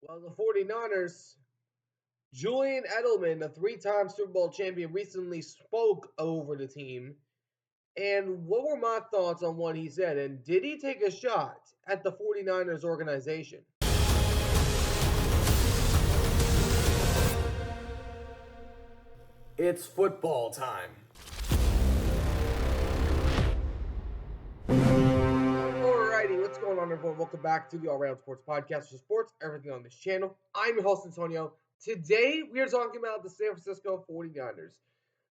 Well, the 49ers, Julian Edelman, a three-time Super Bowl champion, recently spoke over the team. And what were my thoughts on what he said? And did he take a shot at the 49ers organization? It's football time. Alrighty, what's going on, everyone? Welcome back to the All Round Sports Podcast for sports, everything on this channel. I'm your host, Antonio. Today, we are talking about the San Francisco 49ers.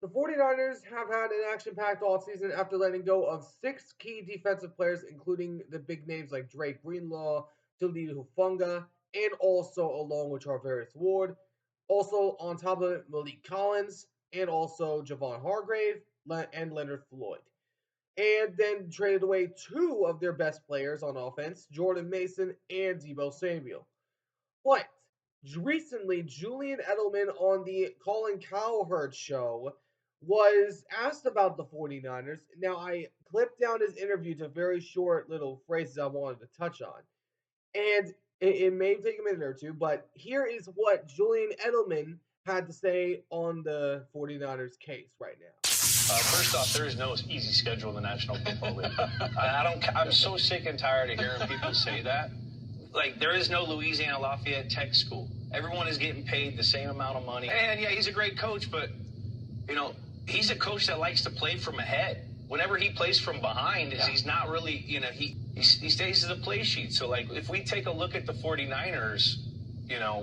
The 49ers have had an action-packed offseason after letting go of 6 key defensive players, including the big names like Drake Greenlaw, Talib Hufanga, and also along with Charvarius Ward. Also, on top of it, Malik Collins, and also Javon Hargrave and Leonard Floyd. And then traded away 2 of their best players on offense, Jordan Mason and Deebo Samuel. But recently, Julian Edelman on the Colin Cowherd show was asked about the 49ers. Now, I clipped down his interview to very short little phrases I wanted to touch on. And it may take a minute or two, but here is what Julian Edelman had to say on the 49ers case right now. First off, there is no easy schedule in the National Football League. I'm so sick and tired of hearing people say that. Like, there is no Louisiana Lafayette Tech school. Everyone is getting paid the same amount of money. And yeah, he's a great coach, but, he's a coach that likes to play from ahead. Whenever he plays from behind, he's not really, he stays to the play sheet. So, like, if we take a look at the 49ers,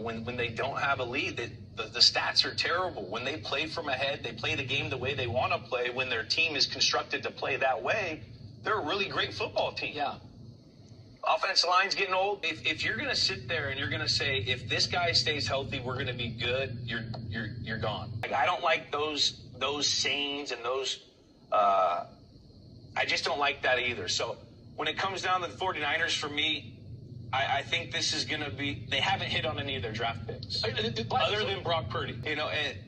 when they don't have a lead, the stats are terrible. When they play from ahead, they play the game the way they want to play. When their team is constructed to play that way, they're a really great football team. Yeah. Offensive line's getting old. If you're going to sit there and you're going to say, if this guy stays healthy, we're going to be good, you're gone. Like, I don't like those sayings and those. I just don't like that either. So when it comes down to the 49ers, for me, I think this is going to be. They haven't hit on any of their draft picks other than Brock Purdy. And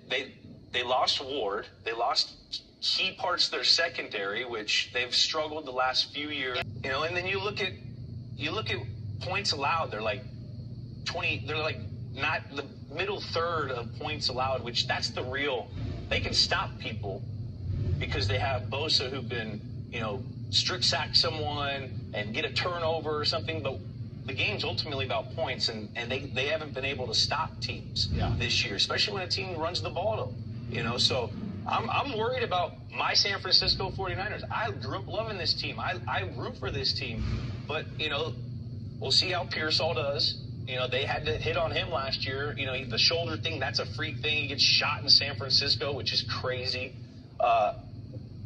they lost Ward. They lost key parts of their secondary, which they've struggled the last few years. And then you look at points allowed. They're like 20. They're like not the middle third of points allowed, which that's the real. They can stop people because they have Bosa who can strip sack someone and get a turnover or something, but the game's ultimately about points, and they haven't been able to stop teams this year, especially when a team runs the ball. So I'm worried about my San Francisco 49ers. I grew up loving this team. I root for this team, but we'll see how Pearsall does. They had to hit on him last year. The shoulder thing, that's a freak thing. He gets shot in San Francisco, which is crazy.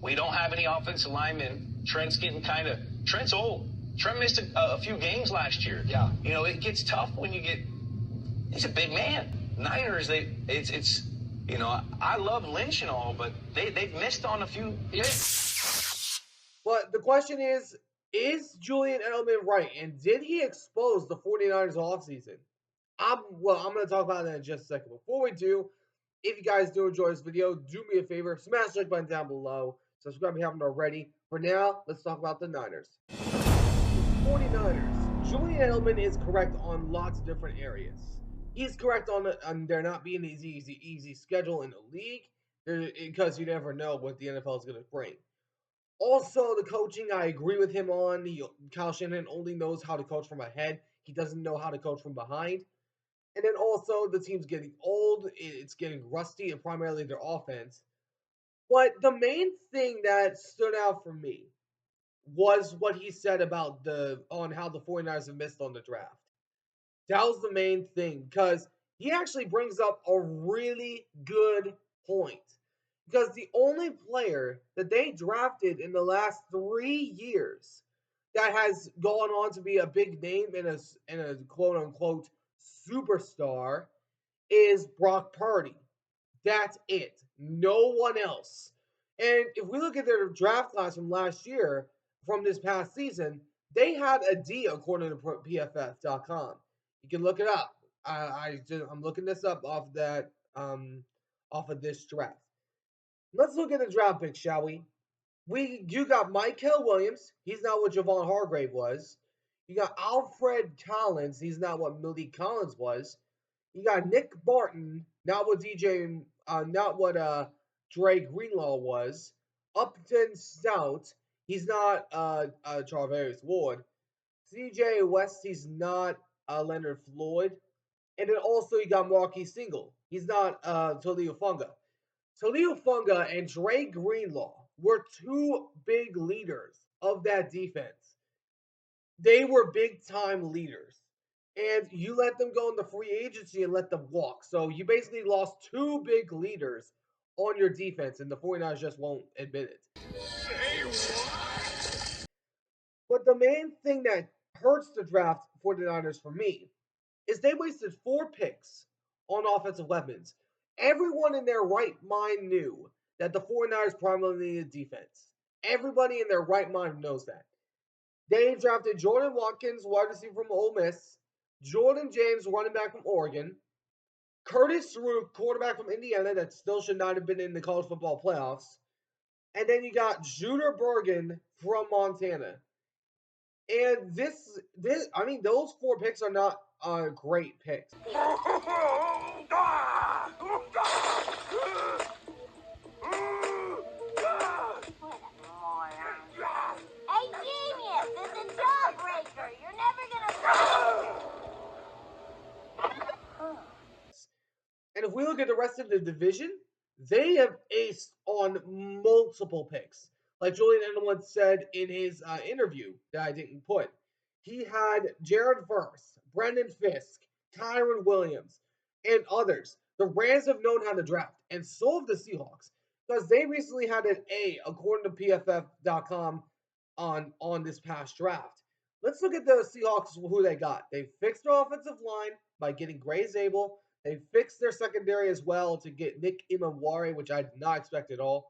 We don't have any offensive linemen. Trent's old. Trent missed a few games last year. Yeah. It gets tough when he's a big man. Niners, I love Lynch and all, but they've missed on a few hits. But the question is Julian Edelman right? And did he expose the 49ers offseason? I'm going to talk about that in just a second. Before we do, if you guys do enjoy this video, do me a favor, smash the like button down below. Subscribe if you haven't already. For now, let's talk about the Niners. 49ers. Julian Edelman is correct on lots of different areas. He's correct on there not being an easy schedule in the league because you never know what the NFL is going to bring. Also, the coaching, I agree with him on. Kyle Shanahan only knows how to coach from ahead. He doesn't know how to coach from behind. And then also, the team's getting old. It's getting rusty, and primarily their offense. But the main thing that stood out for me was what he said about on how the 49ers have missed on the draft. That was the main thing, because he actually brings up a really good point. Because the only player that they drafted in the last 3 years that has gone on to be a big name and a quote unquote superstar is Brock Purdy. That's it. No one else. And if we look at their draft class from last year, from this past season, they had a D according to PFF.com. You can look it up. I'm looking this up off of this draft. Let's look at the draft picks, shall we? You got Michael Williams. He's not what Javon Hargrave was. You got Alfred Collins. He's not what Malik Collins was. You got Nick Barton, not what not what Dre Greenlaw was. Upton Stout. He's not Charvarius Ward. CJ West. He's not Leonard Floyd. And then also you got Marquis Single. He's not Toledo Funga. Toledo Funga and Dre Greenlaw were two big leaders of that defense. They were big time leaders. And you let them go in the free agency and let them walk. So you basically lost two big leaders on your defense, and the 49ers just won't admit it. But the main thing that hurts the draft 49ers for me is they wasted 4 picks on offensive weapons. Everyone in their right mind knew that the 49ers primarily needed defense. Everybody in their right mind knows that. They drafted Jordan Watkins, wide receiver from Ole Miss, Jordan James, running back from Oregon, Curtis Rook, quarterback from Indiana, that still should not have been in the college football playoffs, and then you got Judah Bergen from Montana. And I mean, those 4 picks are not great picks. Hey, genius! This is Jawbreaker! You're never gonna... And if we look at the rest of the division, they have aced on multiple picks. Like Julian Edelman said in his interview that I didn't put, he had Jared Verse, Brendan Fisk, Kyron Williams, and others. The Rams have known how to draft, and so have the Seahawks, because they recently had an A, according to PFF.com, on this past draft. Let's look at the Seahawks, who they got. They fixed their offensive line by getting Gray Zabel. They fixed their secondary as well to get Nick Imawari, which I did not expect at all.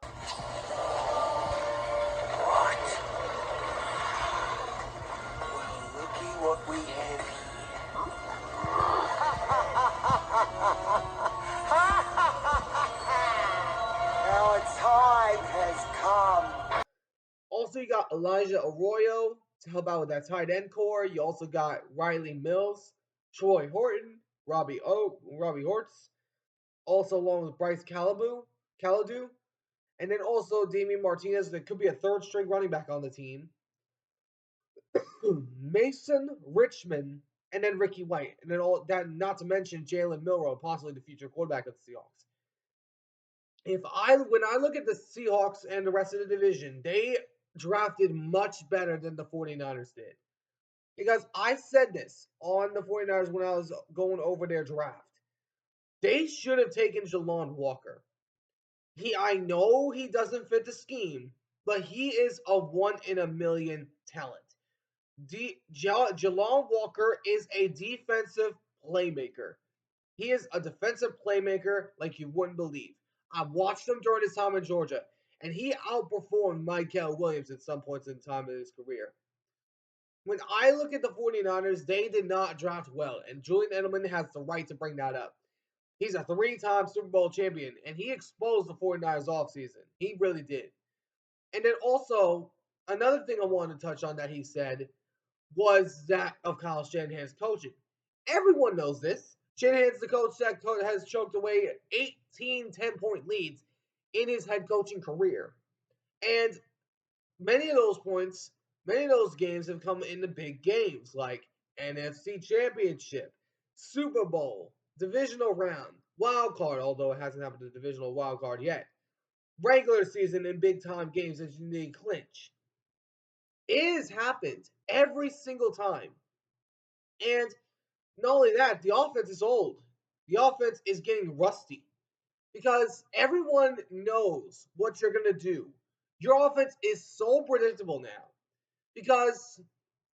Looky what we have Our time has come. Also, you got Elijah Arroyo to help out with that tight end core. You also got Riley Mills, Troy Horton, Robbie Hortz, also along with Bryce Caladu, and then also Damian Martinez. That could be a third string running back on the team. Mason Richmond, and then Ricky White, and then all that. Not to mention Jalen Milroe, possibly the future quarterback of the Seahawks. When I look at the Seahawks and the rest of the division, they drafted much better than the 49ers did. Because I said this on the 49ers when I was going over their draft. They should have taken Jalon Walker. I know he doesn't fit the scheme, but he is a 1 in a million talent. Jalon Walker is a defensive playmaker. He is a defensive playmaker like you wouldn't believe. I watched him during his time in Georgia, and he outperformed Michael Williams at some points in time in his career. When I look at the 49ers, they did not draft well, and Julian Edelman has the right to bring that up. He's a 3-time Super Bowl champion, and he exposed the 49ers offseason. He really did. And then also, another thing I wanted to touch on that he said was that of Kyle Shanahan's coaching. Everyone knows this. Shanahan's the coach that has choked away 18 10-point leads in his head coaching career. And many of those games have come in the big games like NFC Championship, Super Bowl, divisional round, wild card, although it hasn't happened to the divisional wild card yet, regular season and big time games that you need to clinch. It has happened every single time. And not only that, the offense is old. The offense is getting rusty because everyone knows what you're going to do. Your offense is so predictable now because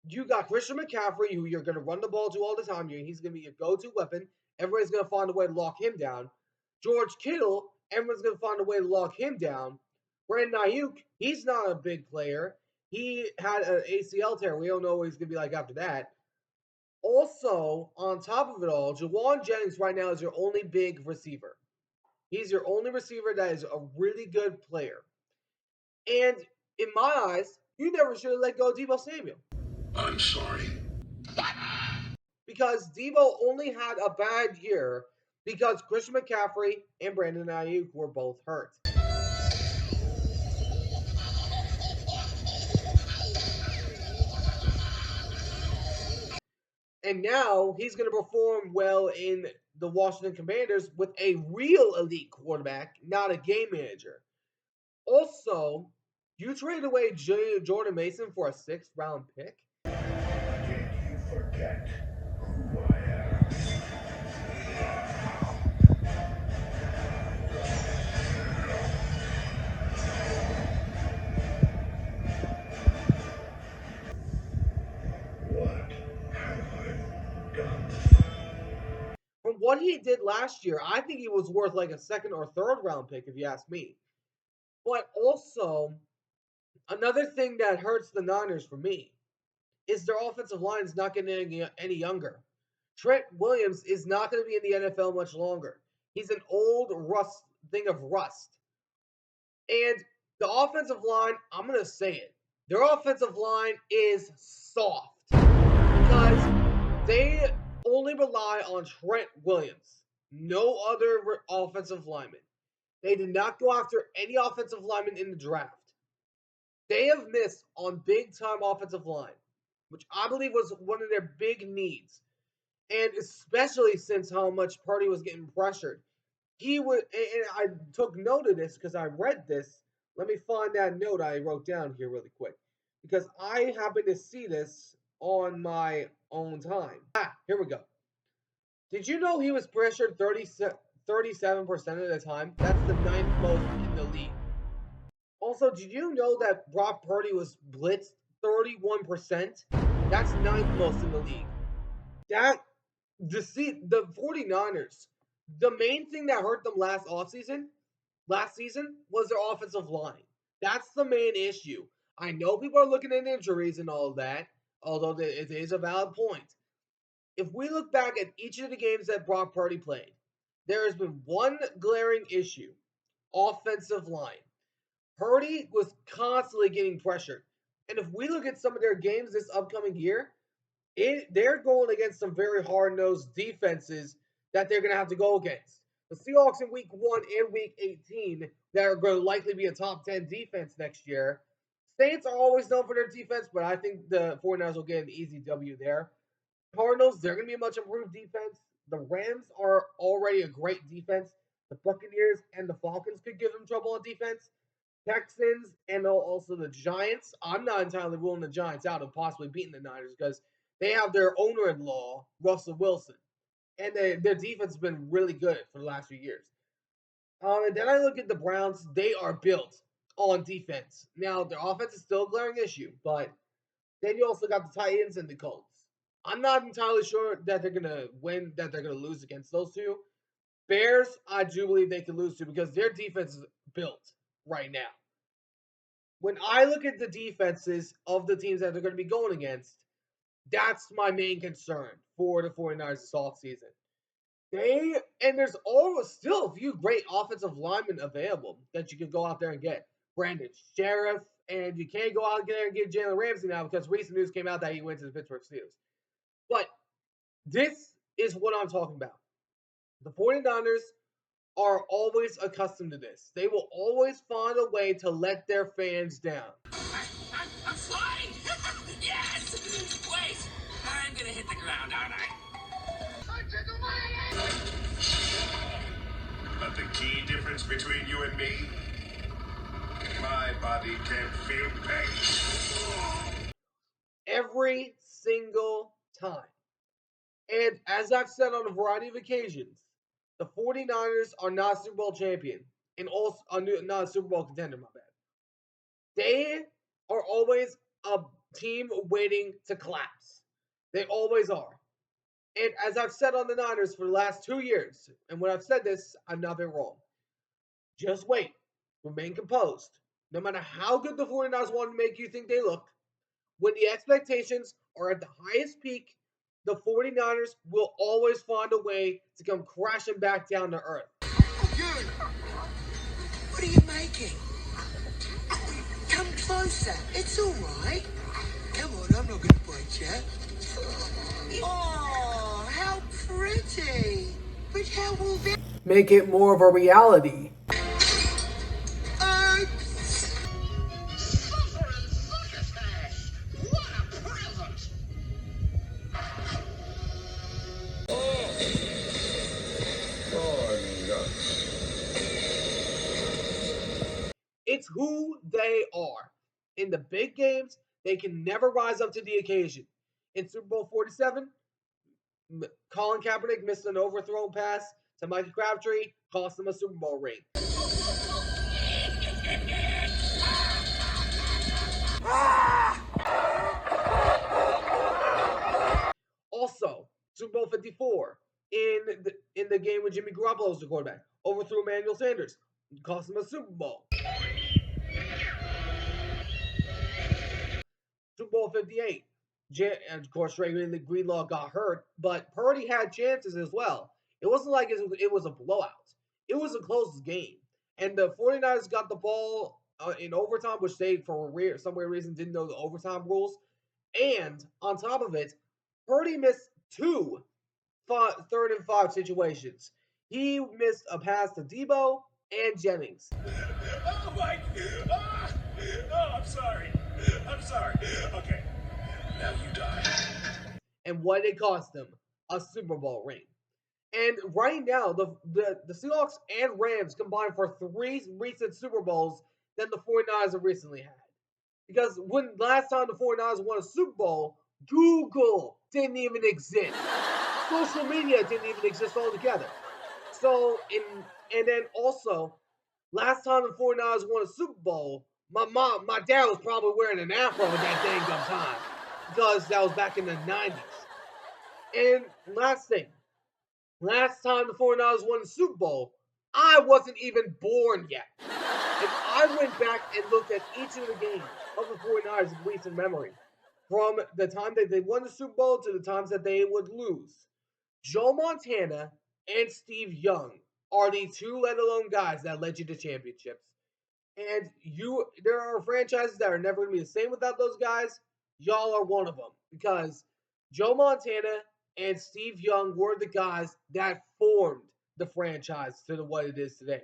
you got Christian McCaffrey, who you're going to run the ball to all the time. He's going to be your go-to weapon. Everybody's going to find a way to lock him down. George Kittle, everyone's going to find a way to lock him down. Brandon Ayuk, he's not a big player. He had an ACL tear. We don't know what he's going to be like after that. Also, on top of it all, Jawan Jennings right now is your only big receiver. He's your only receiver that is a really good player. And in my eyes, you never should have let go of Deebo Samuel. I'm sorry. because Debo only had a bad year because Christian McCaffrey and Brandon Ayuk were both hurt. And now he's going to perform well in the Washington Commanders with a real elite quarterback, not a game manager. Also, you traded away Jordan Mason for a 6th-round pick. Did you forget who I am? What have I done? From what he did last year, I think he was worth like a 2nd or 3rd-round pick, if you ask me. But also, another thing that hurts the Niners for me is their offensive line is not getting any younger. Trent Williams is not going to be in the NFL much longer. He's an old thing of rust. And the offensive line, I'm going to say it. Their offensive line is soft because they only rely on Trent Williams. No other offensive lineman. They did not go after any offensive lineman in the draft. They have missed on big-time offensive line, which I believe was one of their big needs. And especially since how much Purdy was getting pressured. He would, and I took note of this because I read this. Let me find that note I wrote down here really quick, because I happened to see this on my own time. Here we go. Did you know he was pressured 37% of the time? That's the 9th most in the league. Also, did you know that Brock Purdy was blitzed 31%? That's 9th most in the league. The 49ers, the main thing that hurt them last season, was their offensive line. That's the main issue. I know people are looking at injuries and all of that, although it is a valid point. If we look back at each of the games that Brock Purdy played, there has been one glaring issue: offensive line. Purdy was constantly getting pressured. And if we look at some of their games this upcoming year, they're going against some very hard-nosed defenses that they're going to have to go against. The Seahawks in Week 1 and Week 18 that are going to likely be a top 10 defense next year. Saints are always known for their defense, but I think the 49ers will get an easy W there. Cardinals, they're going to be a much improved defense. The Rams are already a great defense. The Buccaneers and the Falcons could give them trouble on defense. Texans and also the Giants. I'm not entirely ruling the Giants out of possibly beating the Niners because they have their owner-in-law, Russell Wilson. And their defense has been really good for the last few years. And then I look at the Browns. They are built on defense. Now, their offense is still a glaring issue, but then you also got the Titans and the Colts. I'm not entirely sure that they're going to win, that they're going to lose against those two. Bears, I do believe they can lose to because their defense is built right now. When I look at the defenses of the teams that they're going to be going against, that's my main concern for the 49ers this offseason. There's always still a few great offensive linemen available that you can go out there and get. Brandon Sheriff, and you can't go out there and get Jalen Ramsey now because recent news came out that he went to the Pittsburgh Steelers. But this is what I'm talking about. The 49ers are always accustomed to this. They will always find a way to let their fans down. I'm flying! Yes! Wait! I'm gonna hit the ground, aren't I? But the key difference between you and me, my body can feel pain. Every single time. And as I've said on a variety of occasions, the 49ers are not a Super Bowl champion and also not a Super Bowl contender, my bad. They are always a team waiting to collapse. They always are. And as I've said on the Niners for the last 2 years, and when I've said this, I've not been wrong. Just wait. Remain composed. No matter how good the 49ers want to make you think they look, when the expectations are at the highest peak, the 49ers will always find a way to come crashing back down to earth. Good. What are you making? Come closer. It's all right. Come on, I'm not going to bite you. Oh! make it more of a reality. It's who they are. In the big games, they can never rise up to the occasion. In Super Bowl 47, Colin Kaepernick missed an overthrown pass to Micah Crabtree, cost him a Super Bowl ring. Also, Super Bowl 54, in the game when Jimmy Garoppolo was the quarterback, overthrew Emmanuel Sanders, cost him a Super Bowl. Super Bowl 58, and of course, Raymond Greenlaw got hurt, but Purdy had chances as well. It wasn't like it was a blowout. It was a close game. And the 49ers got the ball in overtime, which they, for some weird reason, didn't know the overtime rules. And on top of it, Purdy missed two 3rd and 5 situations. He missed a pass to Debo and Jennings. Oh my! Oh, I'm sorry. I'm sorry. Okay, now you die. And what did it cost them? A Super Bowl ring. And right now, the Seahawks and Rams combined for 3 recent Super Bowls than the 49ers have recently had. Because when last time the 49ers won a Super Bowl, Google didn't even exist. Social media didn't even exist altogether. So, and then also, last time the 49ers won a Super Bowl, my dad was probably wearing an afro at that dang gum time. Because that was back in the 90s. And last thing, last time the 49ers won the Super Bowl, I wasn't even born yet. And I went back and looked at each of the games of the 49ers in recent memory. From the time that they won the Super Bowl to the times that they would lose. Joe Montana and Steve Young are the 2 let alone guys that led you to championships. And there are franchises that are never going to be the same without those guys. Y'all are one of them. Because Joe Montana and Steve Young were the guys that formed the franchise to what it is today.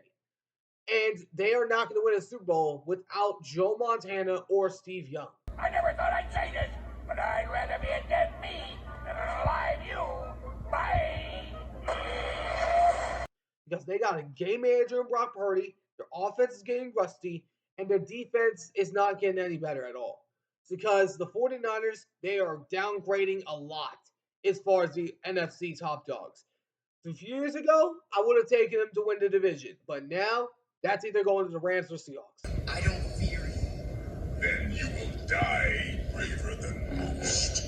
And they are not going to win a Super Bowl without Joe Montana or Steve Young. I never thought I'd say this, but I'd rather be a dead me than an alive you. Bye. Because they got a game manager in Brock Purdy, their offense is getting rusty, and their defense is not getting any better at all. It's because the 49ers, they are downgrading a lot as far as the NFC top dogs. A few years ago, I would have taken them to win the division, but now that's either going to the Rams or Seahawks. I don't fear you. Then you will die braver than most.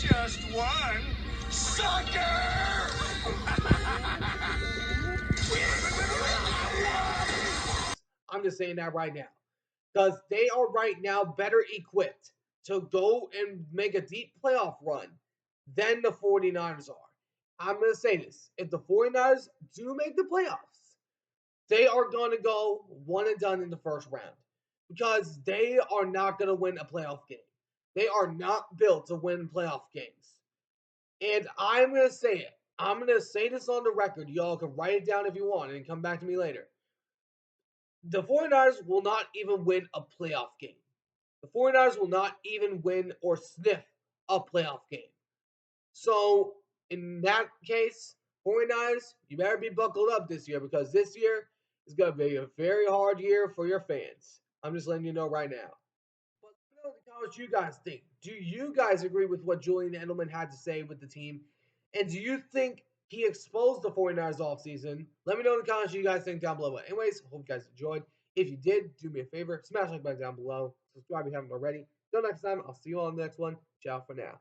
Just one sucker! I'm just saying that right now. Because they are right now better equipped to go and make a deep playoff run than the 49ers are. I'm going to say this. If the 49ers do make the playoffs, they are going to go one and done in the first round. Because they are not going to win a playoff game. They are not built to win playoff games. And I'm going to say it. I'm going to say this on the record. Y'all can write it down if you want and come back to me later. The 49ers will not even win a playoff game. The 49ers will not even win or sniff a playoff game. So, in that case, 49ers, you better be buckled up this year because this year is going to be a very hard year for your fans. I'm just letting you know right now. But let me know in the comments what you guys think. Do you guys agree with what Julian Edelman had to say with the team? And do you think he exposed the 49ers offseason? Let me know in the comments what you guys think down below. But anyways, hope you guys enjoyed. If you did, do me a favor, smash the like button down below. Subscribe if you haven't already. Until next time, I'll see you all in the next one. Ciao for now.